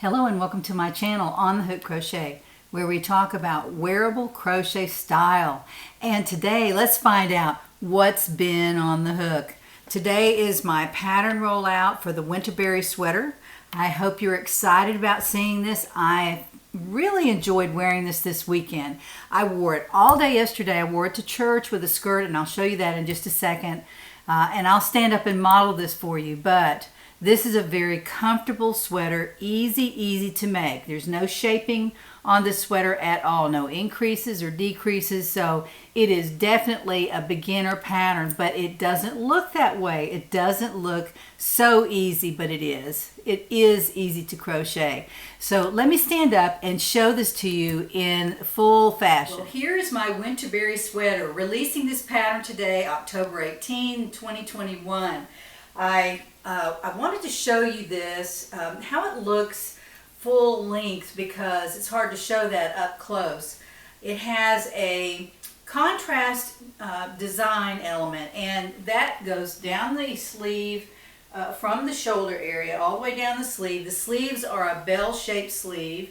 Hello and welcome to my channel On the Hook Crochet, where we talk about wearable crochet style. And today let's find out what's been on the hook. Today is my pattern rollout for the Winterberry sweater. I hope you're excited about seeing this. I really enjoyed wearing this weekend. I wore it all day yesterday. I wore it to church with a skirt, and I'll show you that in just a second. And I'll stand up and model this for you, but this is a very comfortable sweater, easy to make. There's no shaping on this sweater at all, no increases or decreases, so it is definitely a beginner pattern, but it doesn't look that way. It doesn't look so easy, but it is. It is easy to crochet. So let me stand up and show this to you in full fashion. Well, here's my Winterberry sweater, releasing this pattern today, October 18, 2021. I wanted to show you this, how it looks full length, because it's hard to show that up close. It has a contrast design element, and that goes down the sleeve from the shoulder area all the way down the sleeve. The sleeves are a bell-shaped sleeve.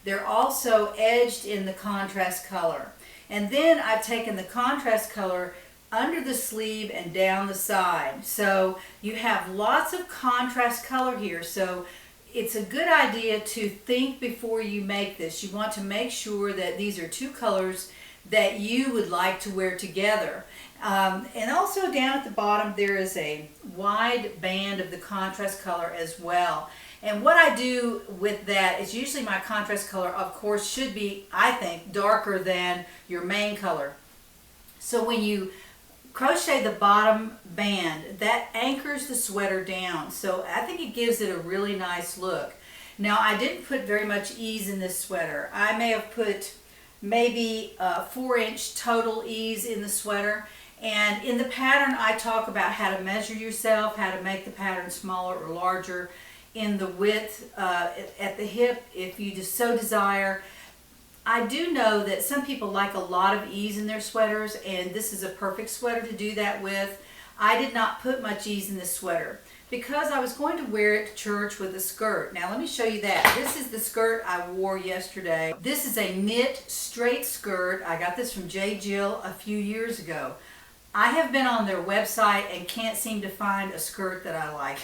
They're also edged in the contrast color. And then I've taken the contrast color under the sleeve and down the side. So you have lots of contrast color here. So it's a good idea to think before you make this. You want to make sure that these are two colors that you would like to wear together. And also down at the bottom there is a wide band of the contrast color as well. And what I do with that is usually my contrast color, of course, should be, I think, darker than your main color. So when you crochet the bottom band, that anchors the sweater down. So I think it gives it a really nice look. Now, I didn't put very much ease in this sweater. I may have put maybe 4-inch total ease in the sweater. And in the pattern, I talk about how to measure yourself, how to make the pattern smaller or larger in the width at the hip if you just so desire. I do know that some people like a lot of ease in their sweaters, and this is a perfect sweater to do that with. I did not put much ease in this sweater because I was going to wear it to church with a skirt. Now let me show you that. This is the skirt I wore yesterday. This is a knit straight skirt. I got this from J. Jill a few years ago. I have been on their website and can't seem to find a skirt that I like.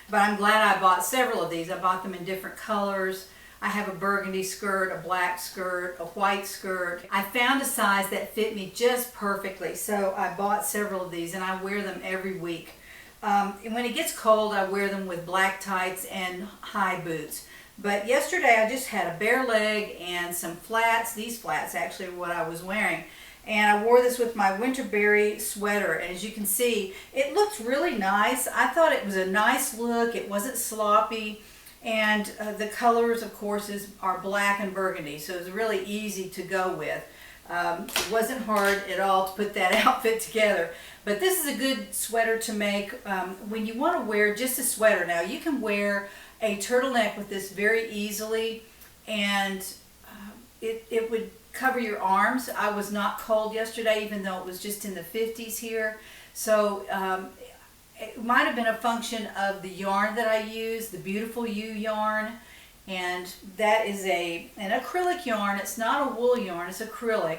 But I'm glad I bought several of these. I bought them in different colors. I have a burgundy skirt, a black skirt, a white skirt. I found a size that fit me just perfectly, so I bought several of these and I wear them every week. And when it gets cold, I wear them with black tights and high boots. But yesterday I just had a bare leg and some flats. These flats actually are what I was wearing. And I wore this with my Winterberry sweater, and as you can see, it looks really nice. I thought it was a nice look. It wasn't sloppy. And the colors, of course, are black and burgundy, so it's really easy to go with. It wasn't hard at all to put that outfit together. But this is a good sweater to make when you want to wear just a sweater. Now, you can wear a turtleneck with this very easily, and it would cover your arms. I was not cold yesterday, even though it was just in the 50s here. So it might have been a function of the yarn that I use, the Beautiful You yarn, and that is an acrylic yarn. It's not a wool yarn, it's acrylic,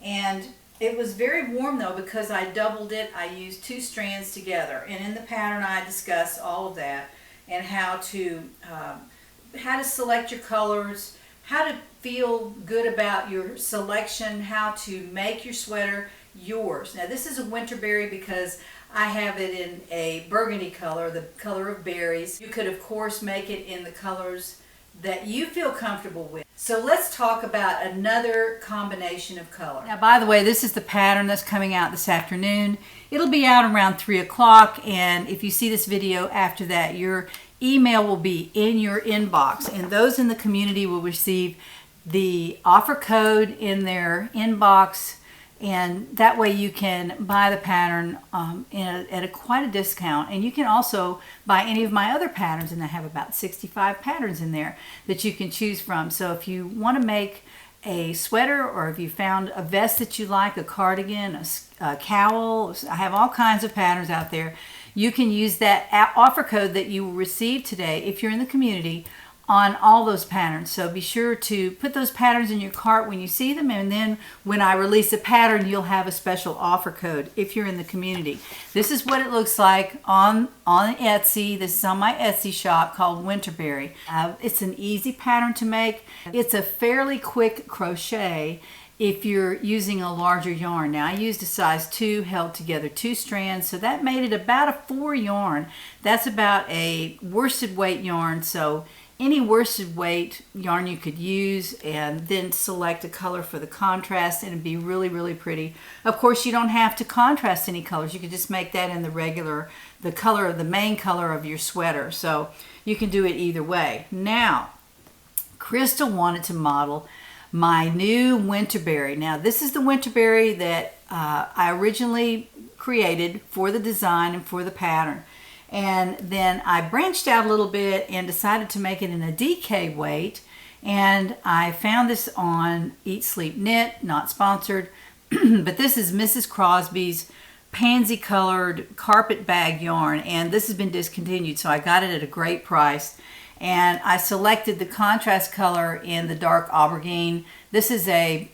and it was very warm though because I doubled it. I used 2 strands together, and in the pattern I discuss all of that and how to select your colors, how to feel good about your selection, how to make your sweater yours. Now this is a Winterberry because I have it in a burgundy color, the color of berries. You could of course make it in the colors that you feel comfortable with. So let's talk about another combination of color. Now, by the way, this is the pattern that's coming out this afternoon. It'll be out around 3 o'clock, and if you see this video after that, your email will be in your inbox, and those in the community will receive the offer code in their inbox, and that way you can buy the pattern at quite a discount. And you can also buy any of my other patterns, and I have about 65 patterns in there that you can choose from. So if you want to make a sweater, or if you found a vest that you like, a cardigan, a cowl, I have all kinds of patterns out there. You can use that offer code that you will receive today if you're in the community on all those patterns. So be sure to put those patterns in your cart when you see them, and then when I release a pattern, you'll have a special offer code if you're in the community. This is what it looks like on Etsy. This is on my Etsy shop called Winterberry. It's an easy pattern to make. It's a fairly quick crochet if you're using a larger yarn. Now I used a size 2, held together 2 strands, so that made it about a 4 yarn. That's about a worsted weight yarn, so any worsted weight yarn you could use, and then select a color for the contrast, and it'd be really, really pretty. Of course, you don't have to contrast any colors. You could just make that in the color of the main color of your sweater. So you can do it either way. Now, Crystal wanted to model my new Winterberry. Now, this is the Winterberry that I originally created for the design and for the pattern. And then I branched out a little bit and decided to make it in a DK weight. And I found this on Eat Sleep Knit, not sponsored, but this is Mrs. Crosby's pansy colored carpet bag yarn, and this has been discontinued, so I got it at a great price. And I selected the contrast color in the dark aubergine. This is a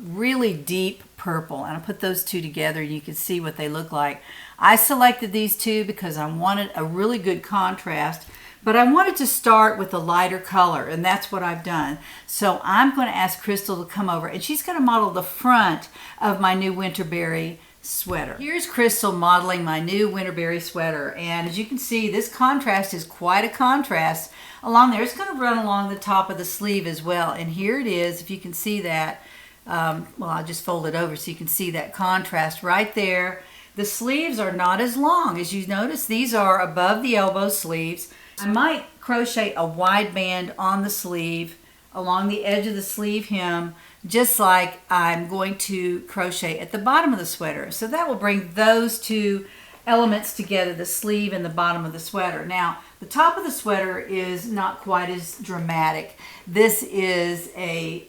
really deep purple, and I put those two together and you can see what they look like. I selected these two because I wanted a really good contrast, but I wanted to start with a lighter color, and that's what I've done. So I'm going to ask Crystal to come over, and she's going to model the front of my new Winterberry sweater. Here's Crystal modeling my new Winterberry sweater, and as you can see, this contrast is quite a contrast along there. It's going to run along the top of the sleeve as well, and here it is. If you can see that, well, I'll just fold it over so you can see that contrast right there. The sleeves are not as long. As you notice, these are above the elbow sleeves. I might crochet a wide band on the sleeve along the edge of the sleeve hem, just like I'm going to crochet at the bottom of the sweater. So that will bring those two elements together, the sleeve and the bottom of the sweater. Now, the top of the sweater is not quite as dramatic. This is a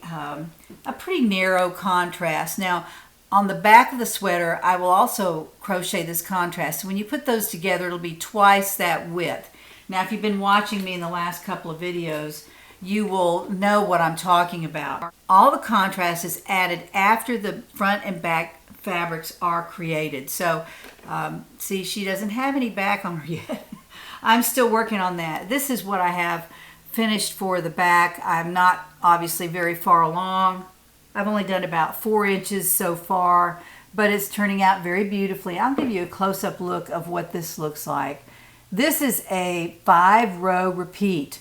pretty narrow contrast. Now, on the back of the sweater, I will also crochet this contrast. So when you put those together, it'll be twice that width. Now, if you've been watching me in the last couple of videos, you will know what I'm talking about. All the contrast is added after the front and back fabrics are created. So, see, she doesn't have any back on her yet. I'm still working on that. This is what I have finished for the back. I'm not obviously very far along. I've only done about 4 inches so far, but it's turning out very beautifully. I'll give you a close-up look of what this looks like. This is a 5-row repeat,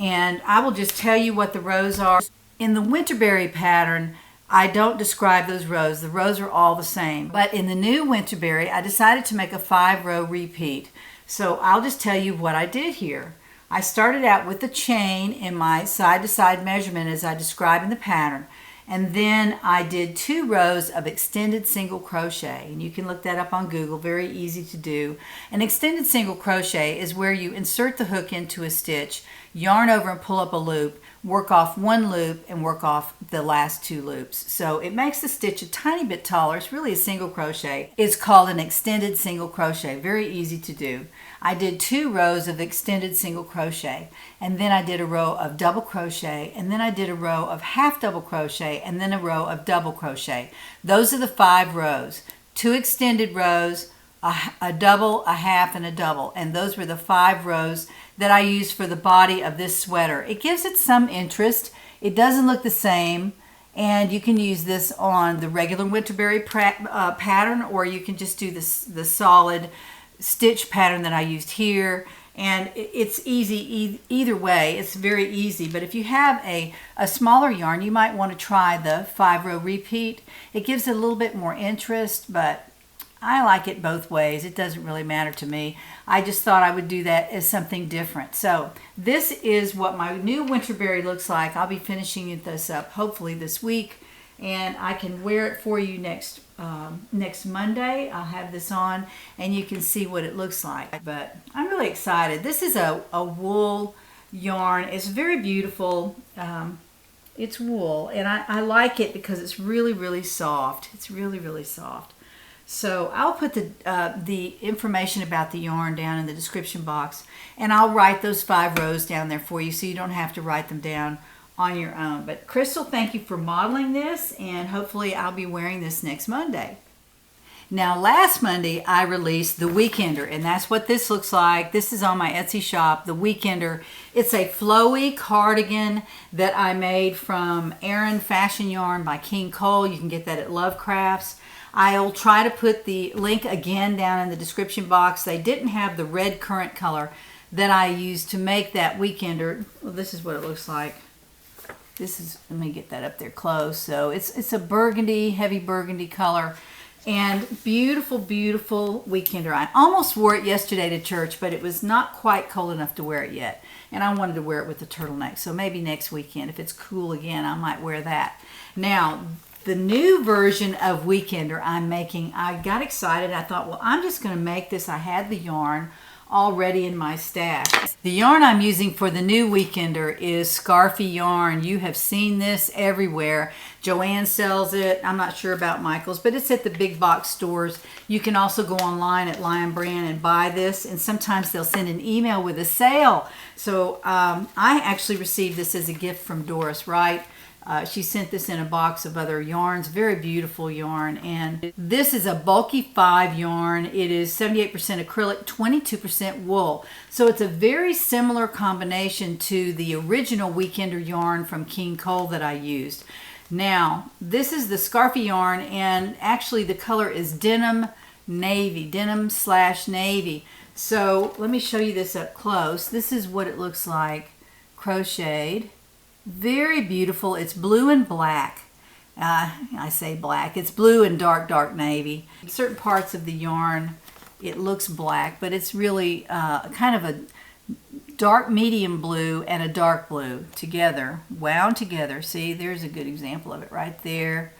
and I will just tell you what the rows are. In the Winterberry pattern, I don't describe those rows. The rows are all the same. But in the new Winterberry, I decided to make a 5-row repeat. So I'll just tell you what I did here. I started out with the chain in my side-to-side measurement as I described in the pattern. And then I did 2 rows of extended single crochet, and you can look that up on Google, very easy to do. An extended single crochet is where you insert the hook into a stitch, yarn over and pull up a loop, work off 1 loop and work off the last 2 loops. So it makes the stitch a tiny bit taller. It's really a single crochet. It's called an extended single crochet, very easy to do. I did 2 rows of extended single crochet, and then I did a row of double crochet, and then I did a row of half double crochet, and then a row of double crochet. Those are the 5 rows. 2 extended rows, a double, a half, and a double. And those were the 5 rows that I used for the body of this sweater. It gives it some interest. It doesn't look the same, and you can use this on the regular Winterberry pattern, or you can just do the solid stitch pattern that I used here. And it's easy either way. It's very easy. But if you have a smaller yarn, you might want to try the 5-row repeat. It gives it a little bit more interest, but I like it both ways. It doesn't really matter to me. I just thought I would do that as something different. So this is what my new Winterberry looks like. I'll be finishing this up hopefully this week, and I can wear it for you next Monday. I'll have this on and you can see what it looks like. But I'm really excited. This is a wool yarn. It's very beautiful. It's wool, and I like it because it's really, really soft. It's really, really soft. So I'll put the information about the yarn down in the description box, and I'll write those 5 rows down there for you so you don't have to write them down on your own. But Crystal, thank you for modeling this, and hopefully I'll be wearing this next Monday. Now last Monday I released the Weekender, and that's what this looks like. This is on my Etsy shop, the Weekender. It's a flowy cardigan that I made from Aran Fashion Yarn by King Cole. You can get that at Love Crafts. I'll try to put the link again down in the description box. They didn't have the red currant color that I used to make that Weekender. Well, this is what it looks like. This is, let me get that up there close. So it's a burgundy, heavy burgundy color. And beautiful, beautiful Weekender. I almost wore it yesterday to church, but it was not quite cold enough to wear it yet. And I wanted to wear it with a turtleneck. So maybe next weekend, if it's cool again, I might wear that. Now, the new version of Weekender I'm making, I got excited. I thought, well, I'm just going to make this. I had the yarn already in my stash. The yarn I'm using for the new Weekender is Scarfie yarn. You have seen this everywhere. Joanne sells it. I'm not sure about Michael's, but it's at the big box stores. You can also go online at Lion Brand and buy this, and sometimes they'll send an email with a sale. So I actually received this as a gift from Doris Wright. She sent this in a box of other yarns, very beautiful yarn. And this is a bulky 5 yarn. It is 78% acrylic, 22% wool. So it's a very similar combination to the original Weekender yarn from King Cole that I used. Now, this is the Scarfie yarn, and actually the color is denim navy, denim/navy. So let me show you this up close. This is what it looks like crocheted. Very beautiful. It's blue and black. I say black. It's blue and dark, dark navy. Certain parts of the yarn, it looks black, but it's really kind of a dark medium blue and a dark blue together, wound together. See, there's a good example of it right there.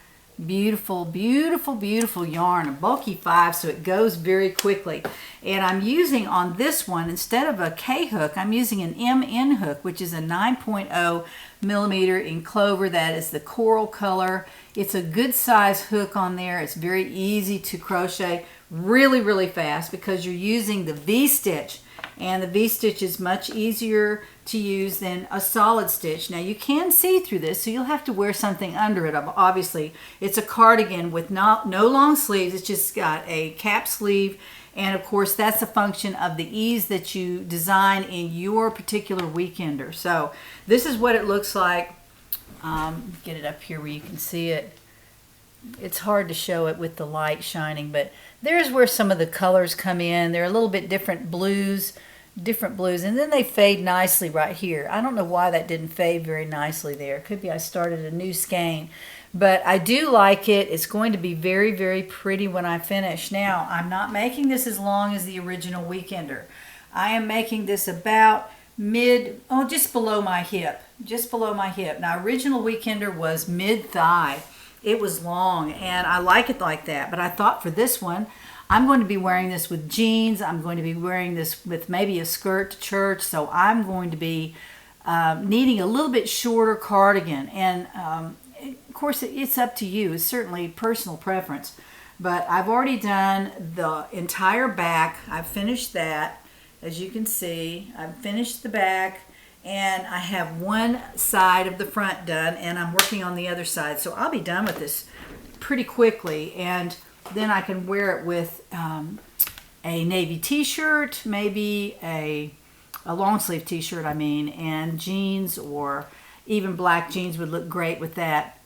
Beautiful, beautiful, beautiful yarn, a bulky 5, so it goes very quickly. And I'm using on this one, instead of a K hook, I'm using an MN hook, which is a 9.0 millimeter in clover. That is the coral color. It's a good size hook on there. It's very easy to crochet really, really fast because you're using the V-stitch. And the V-stitch is much easier to use than a solid stitch. Now you can see through this, so you'll have to wear something under it. Obviously, it's a cardigan with no long sleeves. It's just got a cap sleeve. And of course, that's a function of the ease that you design in your particular Weekender. So this is what it looks like. Get it up here where you can see it. It's hard to show it with the light shining, but there's where some of the colors come in. They're a little bit different blues, and then they fade nicely right here. I don't know why that didn't fade very nicely there. Could be I started a new skein, but I do like it. It's going to be very, very pretty when I finish. Now, I'm not making this as long as the original Weekender. I am making this about just below my hip, Now, original Weekender was mid-thigh. It was long, and I like it like that. But I thought for this one, I'm going to be wearing this with jeans. I'm going to be wearing this with maybe a skirt to church. So I'm going to be needing a little bit shorter cardigan. And of course, it's up to you. It's certainly personal preference. But I've already done the entire back. I've finished that. As you can see, I've finished the back. And I have one side of the front done, and I'm working on the other side. So I'll be done with this pretty quickly, and then I can wear it with a navy t-shirt, maybe a long sleeve t-shirt, and jeans, or even black jeans would look great with that.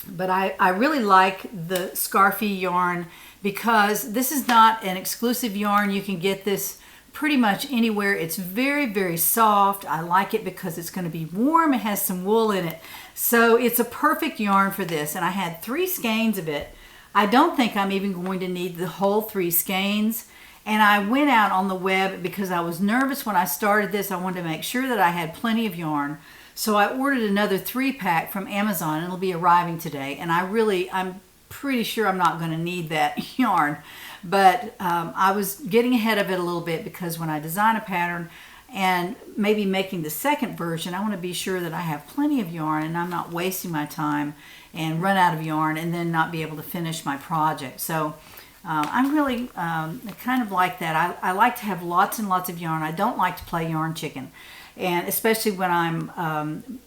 But I really like the Scarfie yarn because this is not an exclusive yarn. You can get this pretty much anywhere. It's very, very soft. I like it because it's going to be warm. It has some wool in it. So it's a perfect yarn for this. And I had 3 skeins of it. I don't think I'm even going to need the whole 3 skeins. And I went out on the web because I was nervous when I started this. I wanted to make sure that I had plenty of yarn. So I ordered another 3-pack from Amazon, and it'll be arriving today. And I'm pretty sure I'm not going to need that yarn. But I was getting ahead of it a little bit because when I design a pattern and maybe making the second version, I want to be sure that I have plenty of yarn and I'm not wasting my time and run out of yarn and then not be able to finish my project. So I'm really kind of like that. I like to have lots and lots of yarn. I don't like to play yarn chicken, and especially when I'm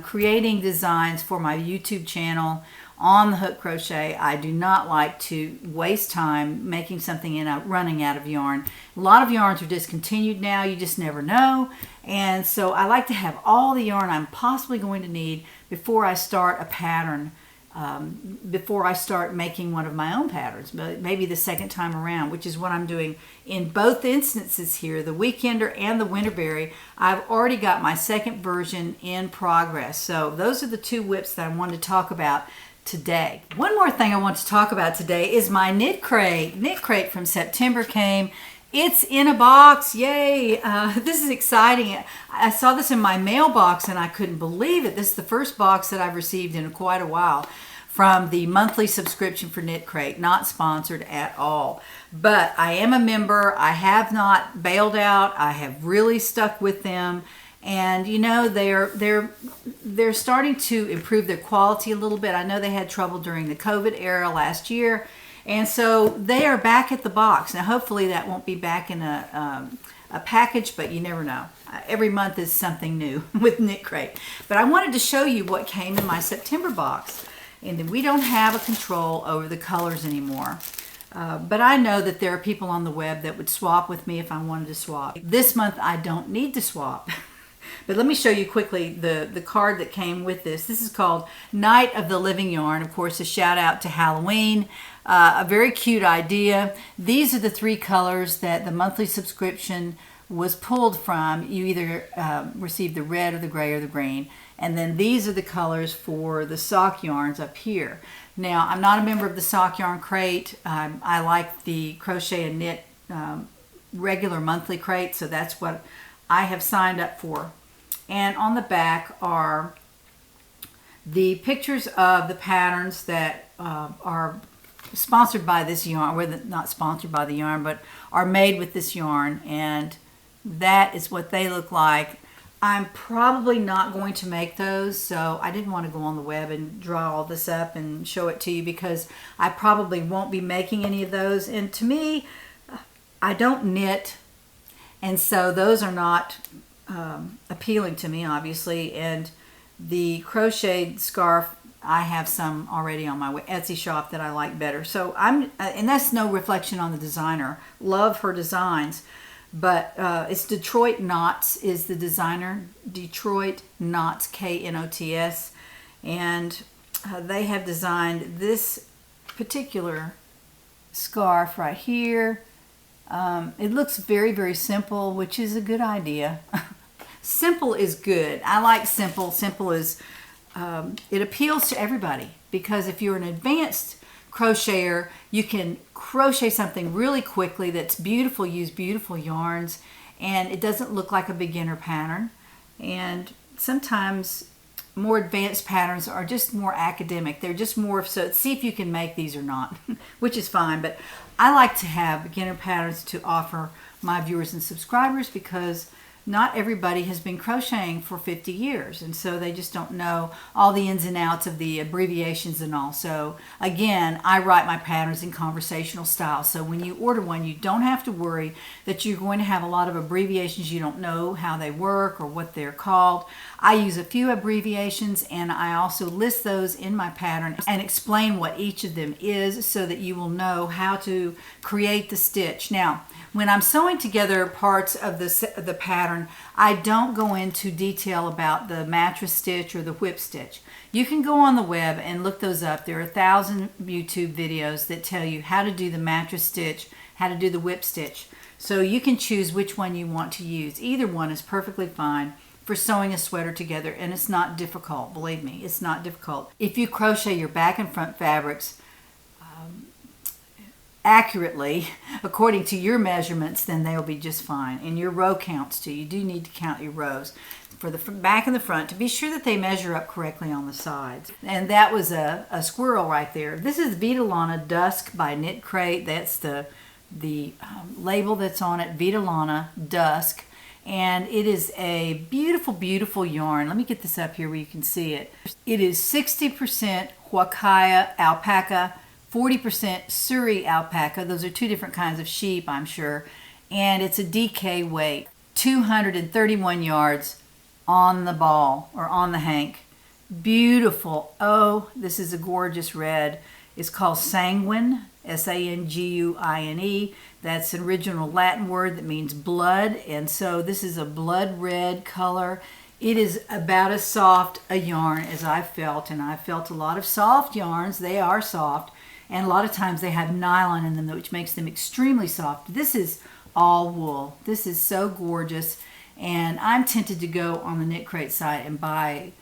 creating designs for my YouTube channel on the hook crochet. I do not like to waste time making something and running out of yarn. A lot of yarns are discontinued now. You just never know. And so I like to have all the yarn I'm possibly going to need before I start a pattern, before I start making one of my own patterns, but maybe the second time around, which is what I'm doing in both instances here, the Weekender and the Winterberry. I've already got my second version in progress. So those are the two whips that I wanted to talk about today. One more thing I want to talk about today is my KnitCrate. KnitCrate from September came. It's in a box. Yay. This is exciting. I saw this in my mailbox and I couldn't believe it. This is the first box that I've received in quite a while from the monthly subscription for KnitCrate. Not sponsored at all. But I am a member. I have not bailed out. I have really stuck with them. And you know, they're starting to improve their quality a little bit. I know they had trouble during the COVID era last year, and so they are back at the box. Now hopefully that won't be back in a package, but you never know. Every month is something new with KnitCrate. But I wanted to show you what came in my September box. And we don't have a control over the colors anymore. But I know that there are people on the web that would swap with me if I wanted to swap. This month I don't need to swap. But let me show you quickly the card that came with this. This is called Night of the Living Yarn. Of course, a shout out to Halloween. A very cute idea. These are the three colors that the monthly subscription was pulled from. You either receive the red or the gray or the green. And then these are the colors for the sock yarns up here. Now, I'm not a member of the Sock Yarn Crate. I like the Crochet and Knit regular monthly crate, so that's what I have signed up for. And on the back are the pictures of the patterns that are sponsored by this yarn, or not sponsored by the yarn, but are made with this yarn, and that is what they look like. I'm probably not going to make those, so I didn't want to go on the web and draw all this up and show it to you because I probably won't be making any of those. And to me, I don't knit, and so those are not appealing to me, obviously. And the crocheted scarf, I have some already on my Etsy shop that I like better. So and that's no reflection on the designer. Love her designs, but it's Detroit Knots is the designer. Detroit Knots, Knots, and they have designed this particular scarf right here. It looks very, very simple, which is a good idea. Simple is good. I like simple. Simple is, it appeals to everybody because if you're an advanced crocheter, you can crochet something really quickly that's beautiful, use beautiful yarns, and it doesn't look like a beginner pattern. And sometimes more advanced patterns are just more academic. They're just more, so see if you can make these or not, which is fine. But I like to have beginner patterns to offer my viewers and subscribers because not everybody has been crocheting for 50 years, and so they just don't know all the ins and outs of the abbreviations and all. So again, I write my patterns in conversational style, so when you order one, you don't have to worry that you're going to have a lot of abbreviations. You don't know how they work or what they're called. I use a few abbreviations, and I also list those in my pattern and explain what each of them is so that you will know how to create the stitch. Now, when I'm sewing together parts of the pattern, I don't go into detail about the mattress stitch or the whip stitch. You can go on the web and look those up. There are 1,000 YouTube videos that tell you how to do the mattress stitch, how to do the whip stitch. So you can choose which one you want to use. Either one is perfectly fine for sewing a sweater together, and it's not difficult. Believe me, it's not difficult. If you crochet your back and front fabrics accurately according to your measurements, then they'll be just fine. And your row counts too. You do need to count your rows for the back and the front to be sure that they measure up correctly on the sides. And that was a squirrel right there. This is Vitalana Dusk by KnitCrate. That's the label that's on it, Vitalana Dusk. And it is a beautiful, beautiful yarn. Let me get this up here where you can see it. It is 60% Huacaya alpaca, 40% Surrey alpaca. Those are two different kinds of sheep, I'm sure. And it's a DK weight. 231 yards on the ball, or on the hank. Beautiful. Oh, this is a gorgeous red. It's called sanguine, S-A-N-G-U-I-N-E. That's an original Latin word that means blood. And so this is a blood red color. It is about as soft a yarn as I've felt, and I've felt a lot of soft yarns. They are soft, and a lot of times they have nylon in them, which makes them extremely soft. This is all wool. This is so gorgeous, and I'm tempted to go on the KnitCrate site and buy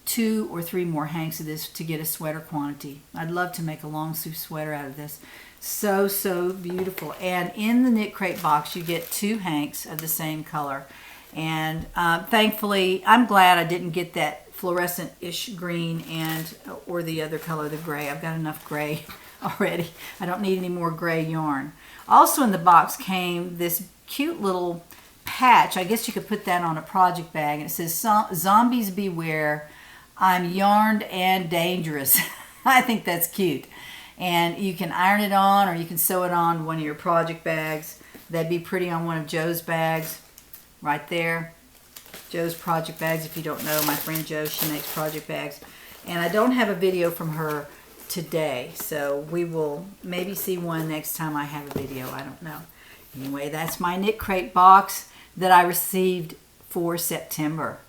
2 or 3 more hanks of this to get a sweater quantity. I'd love to make a long sleeve sweater out of this. So, so beautiful. And in the KnitCrate box, you get 2 hanks of the same color. And thankfully, I'm glad I didn't get that fluorescent-ish green or the other color, the gray. I've got enough gray already. I don't need any more gray yarn. Also in the box came this cute little patch. I guess you could put that on a project bag. And it says, "Zombies beware, I'm yarned and dangerous." I think that's cute. And you can iron it on, or you can sew it on one of your project bags. That'd be pretty on one of Joe's bags. Right there, Joe's project bags. If you don't know, my friend Jo, she makes project bags. And I don't have a video from her today, so we will maybe see one next time I have a video. I don't know. Anyway, that's my KnitCrate box that I received for September.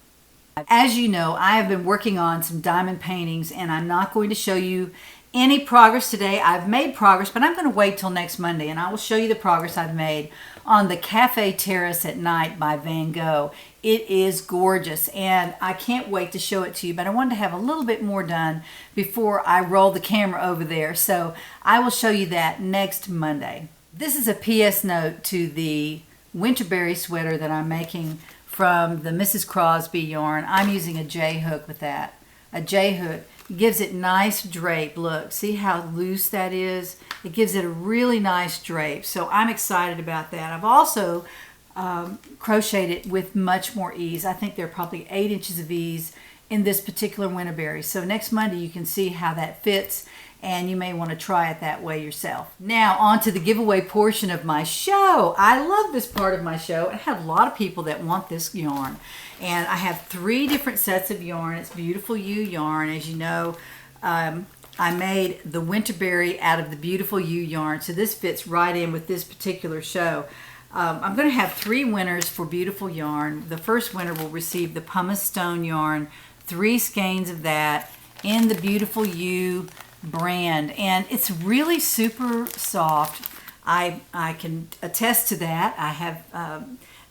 As you know, I have been working on some diamond paintings, and I'm not going to show you any progress today. I've made progress, but I'm going to wait till next Monday, and I will show you the progress I've made on the Cafe Terrace at Night by Van Gogh. It is gorgeous, and I can't wait to show it to you, but I wanted to have a little bit more done before I roll the camera over there, so I will show you that next Monday. This is a PS note to the Winterberry sweater that I'm making from the Mrs. Crosby yarn. I'm using a J-hook with that. A J-hook gives it nice drape. Look, see how loose that is? It gives it a really nice drape. So I'm excited about that. I've also crocheted it with much more ease. I think there are probably 8 inches of ease in this particular Winterberry. So next Monday you can see how that fits, and you may want to try it that way yourself. Now on to the giveaway portion of my show. I love this part of my show. I have a lot of people that want this yarn. And I have 3 different sets of yarn. It's Beautiful You yarn. As you know, I made the Winterberry out of the Beautiful You yarn. So this fits right in with this particular show. I'm going to have 3 winners for Beautiful yarn. The first winner will receive the pumice stone yarn, 3 skeins of that in the Beautiful You brand. And it's really super soft. I can attest to that. I have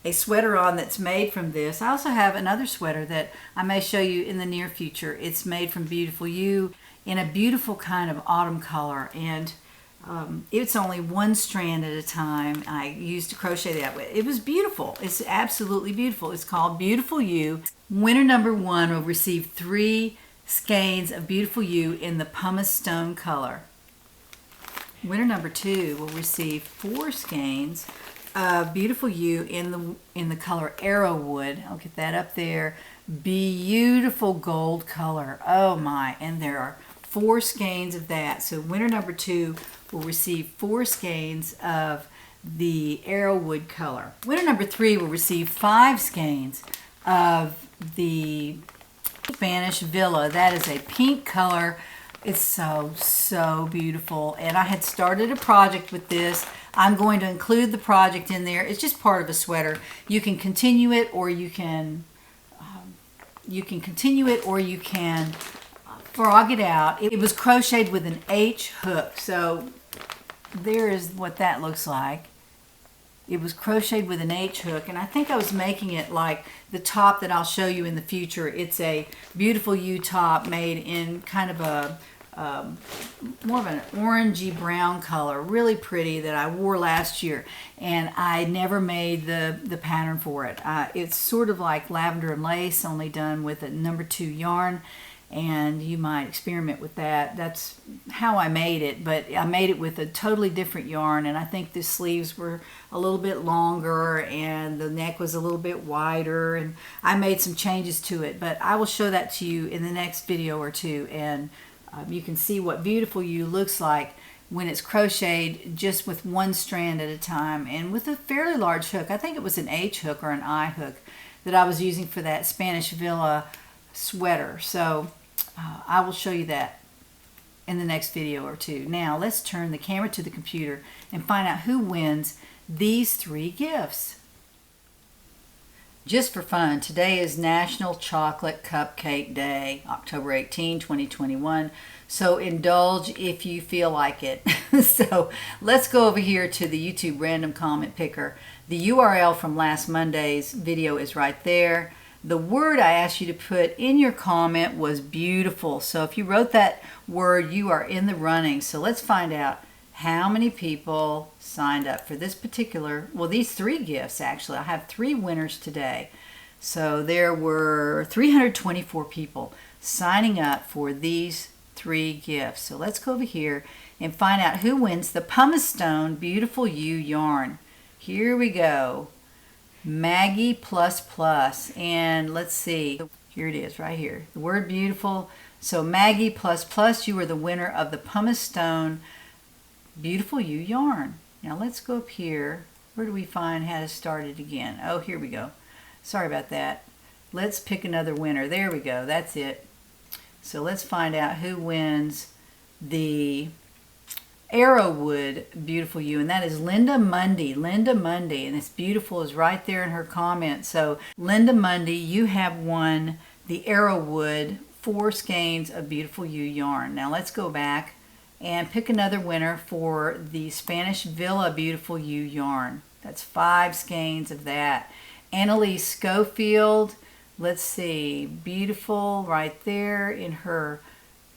a sweater on that's made from this. I also have another sweater that I may show you in the near future. It's made from Beautiful You in a beautiful kind of autumn color, and it's only 1 strand at a time. I used to crochet that way. It was beautiful. It's absolutely beautiful. It's called Beautiful You. Winner number 1 will receive 3 skeins of Beautiful You in the pumice stone color. Winner number 2 will receive 4 skeins of Beautiful You in the color Arrowwood. I'll get that up there. Beautiful gold color. Oh my! And there are 4 skeins of that. So winner number 2 will receive 4 skeins of the Arrowwood color. Winner number 3 will receive 5 skeins of the Spanish Villa. That is a pink color. It's so, so beautiful. And I had started a project with this. I'm going to include the project in there. It's just part of a sweater. You can continue it, or you can frog it out. It was crocheted with an H hook. So there is what that looks like. It was crocheted with an H hook, and I think I was making it like the top that I'll show you in the future. It's a Beautiful You top made in kind of a more of an orangey brown color, really pretty, that I wore last year, and I never made the pattern for it. It's sort of like lavender and lace, only done with a number 2 yarn, and you might experiment with that. That's how I made it, but I made it with a totally different yarn, and I think the sleeves were a little bit longer and the neck was a little bit wider, and I made some changes to it, but I will show that to you in the next video or 2, and You can see what Beautiful You looks like when it's crocheted just with one strand at a time and with a fairly large hook. I think it was an H hook or an I hook that I was using for that Spanish Villa sweater. So I will show you that in the next video or two. Now let's turn the camera to the computer and find out who wins these 3 gifts. Just for fun, today is National Chocolate Cupcake Day, October 18, 2021. So indulge if you feel like it. So let's go over here to the YouTube random comment picker. The URL from last Monday's video is right there. The word I asked you to put in your comment was beautiful. So if you wrote that word, you are in the running. So let's find out how many people signed up for this particular, well, these 3 gifts actually. I have 3 winners today. So there were 324 people signing up for these 3 gifts. So let's go over here and find out who wins the Pumice Stone Beautiful You yarn. Here we go. Maggie++, and let's see, here it is right here, the word beautiful. So Maggie++, you are the winner of the Pumice Stone Beautiful You yarn. Now let's go up here. Where do we find how to start it again? Oh, here we go. Sorry about that. Let's pick another winner. There we go. That's it. So let's find out who wins the Arrowwood Beautiful You, and that is Linda Mundy. Linda Mundy, and this beautiful is right there in her comment. So Linda Mundy, you have won the Arrowwood 4 skeins of Beautiful You yarn. Now let's go back and pick another winner for the Spanish Villa Beautiful You yarn. That's 5 skeins of that. Annalise Schofield, let's see, beautiful right there in her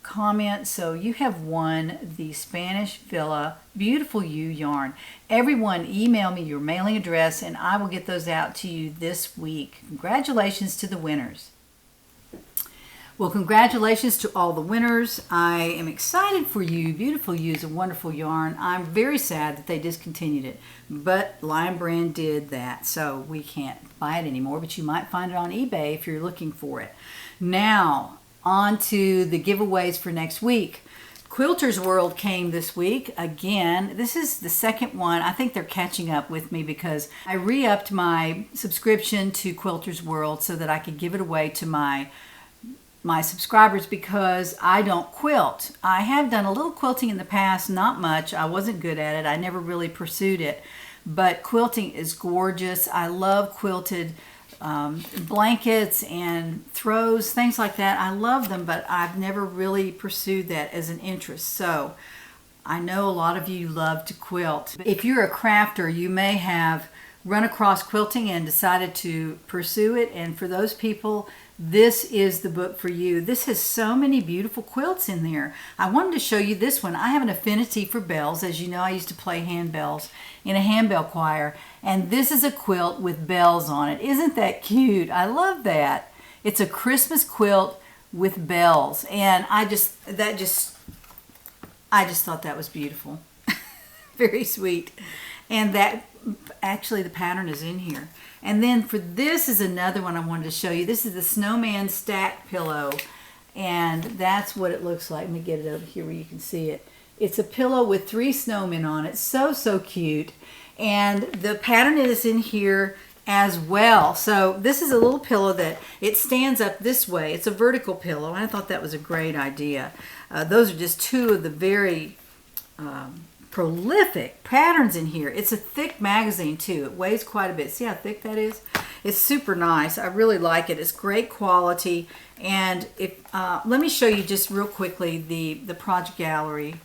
comment. So you have won the Spanish Villa Beautiful You yarn. Everyone email me your mailing address and I will get those out to you this week. Congratulations to the winners. Well, congratulations to all the winners. I am excited for you. Beautiful You is a wonderful yarn. I'm very sad that they discontinued it, but Lion Brand did that, so we can't buy it anymore, but you might find it on eBay if you're looking for it. Now, on to the giveaways for next week. Quilters World came this week again. This is the second one. I think they're catching up with me because I re-upped my subscription to Quilters World so that I could give it away to my subscribers because I don't quilt. I have done a little quilting in the past, not much. I wasn't good at it. I never really pursued it. But quilting is gorgeous. I love quilted blankets and throws, things like that. I love them, but I've never really pursued that as an interest. So I know a lot of you love to quilt. If you're a crafter, you may have run across quilting and decided to pursue it. And for those people, this is the book for you. This has so many beautiful quilts in there. I wanted to show you this one. I have an affinity for bells. As you know, I used to play handbells in a handbell choir. And this is a quilt with bells on it. Isn't that cute? I love that. It's a Christmas quilt with bells. And I just thought that was beautiful. Very sweet. And that, actually the pattern is in here. And then for this is another one I wanted to show you. This is the Snowman Stack Pillow. And that's what it looks like. Let me get it over here where you can see it. It's a pillow with 3 snowmen on it. So, so cute. And the pattern is in here as well. So this is a little pillow that it stands up this way. It's a vertical pillow. And I thought that was a great idea. Those are just 2 of the very prolific patterns in here. It's a thick magazine too. It weighs quite a bit. See how thick that is? It's super nice. I really like it. It's great quality. And if let me show you just real quickly the project gallery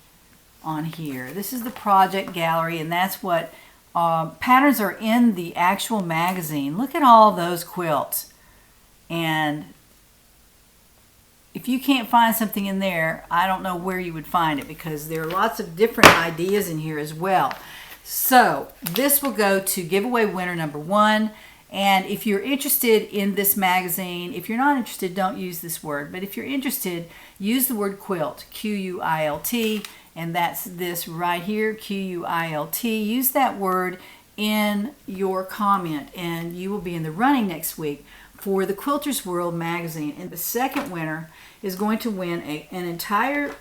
on here. This is the project gallery, and that's what patterns are in the actual magazine. Look at all those quilts. And if you can't find something in there, I don't know where you would find it because there are lots of different ideas in here as well. So this will go to giveaway winner number 1. And if you're interested in this magazine, if you're not interested, don't use this word. But if you're interested, use the word quilt, Q-U-I-L-T. And that's this right here, Q-U-I-L-T. Use that word in your comment and you will be in the running next week for the Quilters World magazine. And the second winner is going to win an entire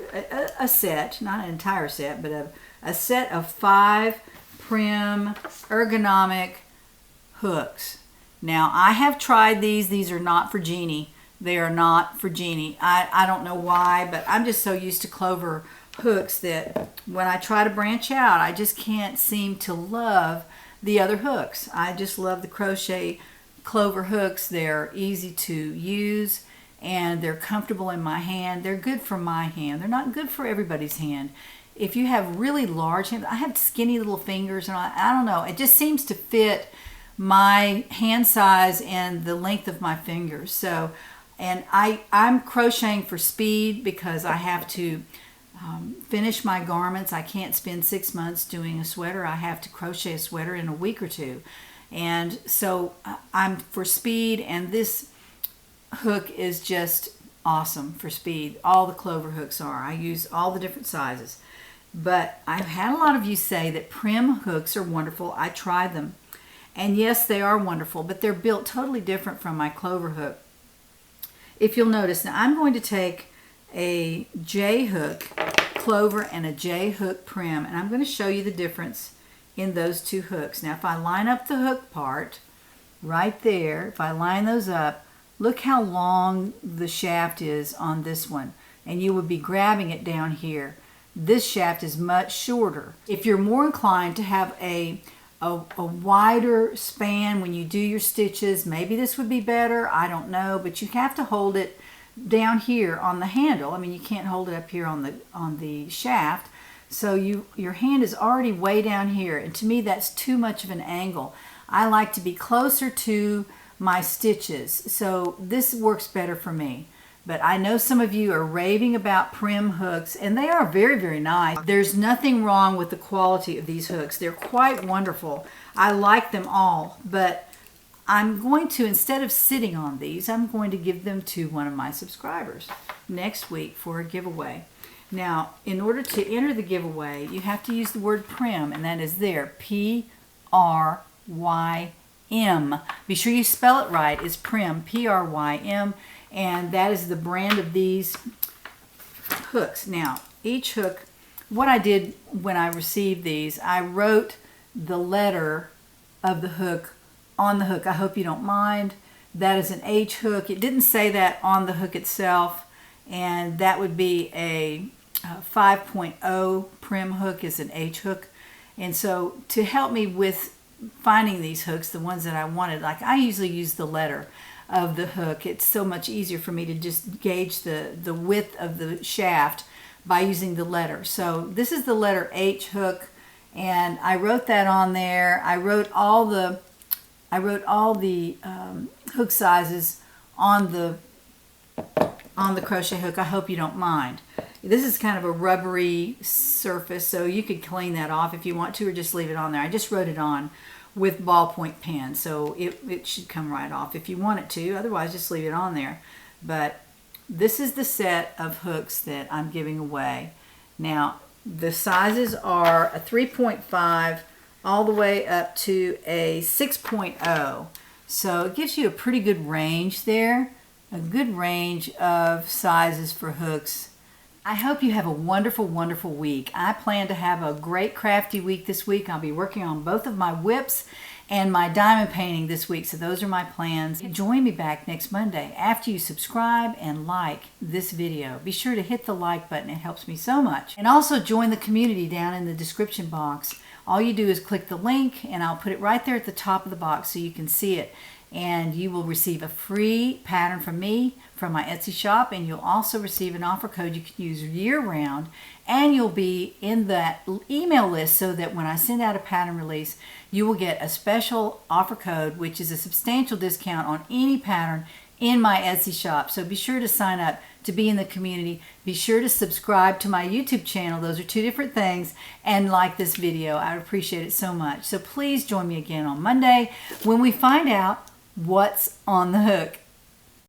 set, not an entire set, but a set of 5 Prim ergonomic hooks. Now, I have tried these. These are not for Jeannie. They are not for Jeannie. I don't know why, but I'm just so used to clover hooks that when I try to branch out, I just can't seem to love the other hooks. I just love the crochet clover hooks. They're easy to use and they're comfortable in my hand. They're good for my hand. They're not good for everybody's hand. If you have really large hands, I have skinny little fingers, and I don't know, it just seems to fit my hand size and the length of my fingers. So, and I'm crocheting for speed because I have to finish my garments. I can't spend 6 months doing a sweater. I have to crochet a sweater in a week or two. And so I'm for speed, and this hook is just awesome for speed. All the clover hooks are. I use all the different sizes. But I've had a lot of you say that Prim hooks are wonderful. I tried them. And yes, they are wonderful, but they're built totally different from my clover hook. If you'll notice, now I'm going to take a J hook clover and a J hook Prim, and I'm going to show you the difference in those two hooks. Now, if I line up the hook part right there, if I line those up, look how long the shaft is on this one, and you would be grabbing it down here. This shaft is much shorter. If you're more inclined to have a wider span when you do your stitches, maybe this would be better, I don't know, but you have to hold it down here on the handle. I mean, you can't hold it up here on the shaft, so your hand is already way down here, and to me that's too much of an angle. I like to be closer to my stitches, so this works better for me. But I know some of you are raving about Prim hooks, and they are very, very nice. There's nothing wrong with the quality of these hooks. They're quite wonderful. I like them all, but I'm going to, instead of sitting on these, I'm going to give them to one of my subscribers next week for a giveaway. Now, in order to enter the giveaway, you have to use the word Prim, and that is there, P-R-Y-M. Be sure you spell it right. It's Prim, P-R-Y-M. And that is the brand of these hooks. Now, each hook, what I did when I received these, I wrote the letter of the hook on the hook. I hope you don't mind. That is an H hook. It didn't say that on the hook itself, and that would be a 5.0 Prim hook is an H hook. And so to help me with finding these hooks, the ones that I wanted, like I usually use the letter of the hook. It's so much easier for me to just gauge the width of the shaft by using the letter. So this is the letter H hook, and I wrote that on there. I wrote all the hook sizes on the crochet hook. I hope you don't mind. This is kind of a rubbery surface, so you could clean that off if you want to, or just leave it on there. I just wrote it on with ballpoint pen, so it should come right off if you want it to. Otherwise, just leave it on there. But this is the set of hooks that I'm giving away. Now, the sizes are a 3.5 all the way up to a 6.0. So it gives you a pretty good range there, a good range of sizes for hooks. I hope you have a wonderful, wonderful week. I plan to have a great crafty week this week. I'll be working on both of my whips and my diamond painting this week, so those are my plans. Join me back next Monday after you subscribe and like this video. Be sure to hit the like button. It helps me so much. And also join the community down in the description box. All you do is click the link, and I'll put it right there at the top of the box so you can see it. And you will receive a free pattern from me from my Etsy shop, and you'll also receive an offer code you can use year-round, and you'll be in that email list so that when I send out a pattern release, you will get a special offer code, which is a substantial discount on any pattern in my Etsy shop. So be sure to sign up to be in the community. Be sure to subscribe to my YouTube channel. Those are two different things. And like this video. I appreciate it so much. So please join me again on Monday when we find out what's on the hook.